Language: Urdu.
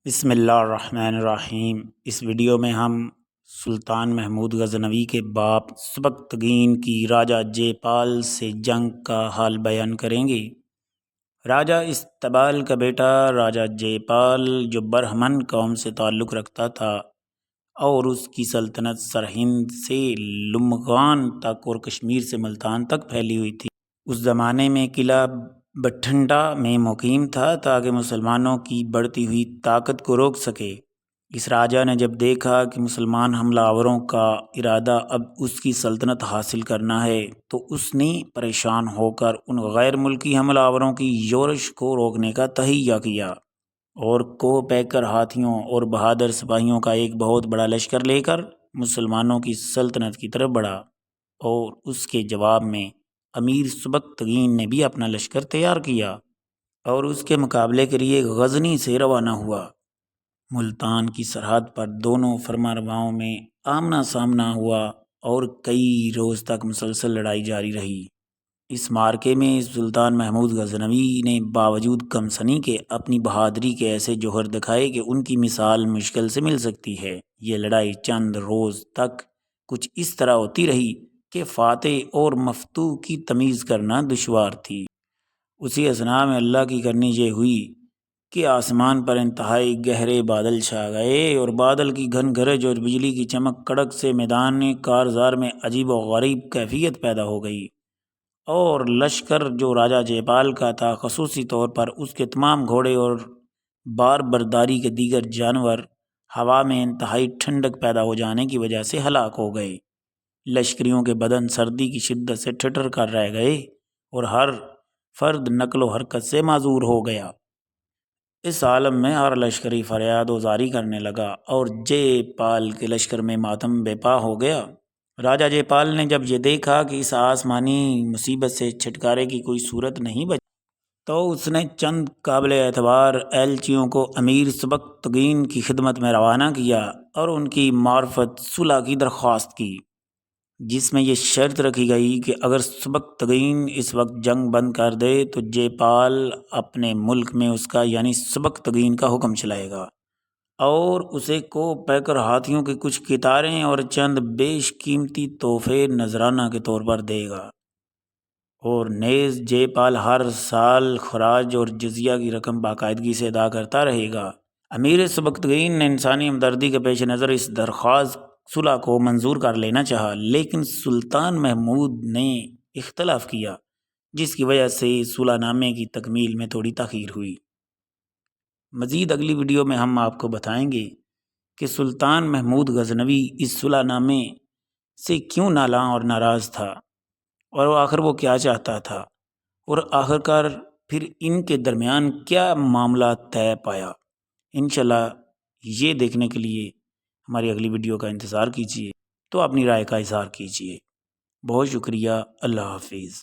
بسم اللہ الرحمن الرحیم۔ اس ویڈیو میں ہم سلطان محمود غزنوی کے باپ سبکتگین کی راجہ جے پال سے جنگ کا حال بیان کریں گے۔ راجہ استبال کا بیٹا راجہ جے پال جو برہمن قوم سے تعلق رکھتا تھا اور اس کی سلطنت سرہند سے لمغان تک اور کشمیر سے ملتان تک پھیلی ہوئی تھی، اس زمانے میں قلعہ بٹھنڈا میں مقیم تھا تاکہ مسلمانوں کی بڑھتی ہوئی طاقت کو روک سکے۔ اس راجہ نے جب دیکھا کہ مسلمان حملہ آوروں کا ارادہ اب اس کی سلطنت حاصل کرنا ہے تو اس نے پریشان ہو کر ان غیر ملکی حملہ آوروں کی یورش کو روکنے کا تہیہ کیا اور کو پیکر ہاتھیوں اور بہادر سپاہیوں کا ایک بہت بڑا لشکر لے کر مسلمانوں کی سلطنت کی طرف بڑھا، اور اس کے جواب میں امیر سبکتگین نے بھی اپنا لشکر تیار کیا اور اس کے مقابلے کے لیے غزنی سے روانہ ہوا۔ ملتان کی سرحد پر دونوں فرمانرواؤں میں آمنا سامنا ہوا اور کئی روز تک مسلسل لڑائی جاری رہی۔ اس معرکے میں سلطان محمود غزنوی نے باوجود کم سنی کے اپنی بہادری کے ایسے جوہر دکھائے کہ ان کی مثال مشکل سے مل سکتی ہے۔ یہ لڑائی چند روز تک کچھ اس طرح ہوتی رہی کہ فاتح اور مفتوح کی تمیز کرنا دشوار تھی۔ اسی اثناء میں اللہ کی کرنی یہ ہوئی کہ آسمان پر انتہائی گہرے بادل چھا گئے اور بادل کی گھن گرج اور بجلی کی چمک کڑک سے میدان کارزار میں عجیب و غریب کیفیت پیدا ہو گئی، اور لشکر جو راجہ جے پال کا تھا، خصوصی طور پر اس کے تمام گھوڑے اور بار برداری کے دیگر جانور، ہوا میں انتہائی ٹھنڈک پیدا ہو جانے کی وجہ سے ہلاک ہو گئے۔ لشکریوں کے بدن سردی کی شدت سے ٹھٹر کر رہ گئے اور ہر فرد نقل و حرکت سے معذور ہو گیا۔ اس عالم میں ہر لشکری فریاد و زاری کرنے لگا اور جے پال کے لشکر میں ماتم بے پا ہو گیا۔ راجہ جے پال نے جب یہ دیکھا کہ اس آسمانی مصیبت سے چھٹکارے کی کوئی صورت نہیں بچی تو اس نے چند قابل اعتبار ایلچیوں کو امیر سبکتگین کی خدمت میں روانہ کیا اور ان کی معرفت صلح کی درخواست کی، جس میں یہ شرط رکھی گئی کہ اگر سبکتگین اس وقت جنگ بند کر دے تو جے پال اپنے ملک میں اس کا یعنی سبکتگین کا حکم چلائے گا اور اسے کو پیکر ہاتھیوں کی کچھ قطاریں اور چند بیش قیمتی تحفے نذرانہ کے طور پر دے گا، اور نیز جے پال ہر سال خراج اور جزیہ کی رقم باقاعدگی سے ادا کرتا رہے گا۔ امیر سبکتگین نے انسانی ہمدردی کے پیش نظر اس درخواست صلح کو منظور کر لینا چاہا، لیکن سلطان محمود نے اختلاف کیا، جس کی وجہ سے صلح نامے کی تکمیل میں تھوڑی تاخیر ہوئی۔ مزید اگلی ویڈیو میں ہم آپ کو بتائیں گے کہ سلطان محمود غزنوی اس صلح نامے سے کیوں نالاں اور ناراض تھا، اور آخر وہ کیا چاہتا تھا، اور آخرکار پھر ان کے درمیان کیا معاملہ طے پایا۔ انشاءاللہ یہ دیکھنے کے لیے ہماری اگلی ویڈیو کا انتظار کیجیے، تو اپنی رائے کا اظہار کیجیے۔ بہت شکریہ۔ اللہ حافظ۔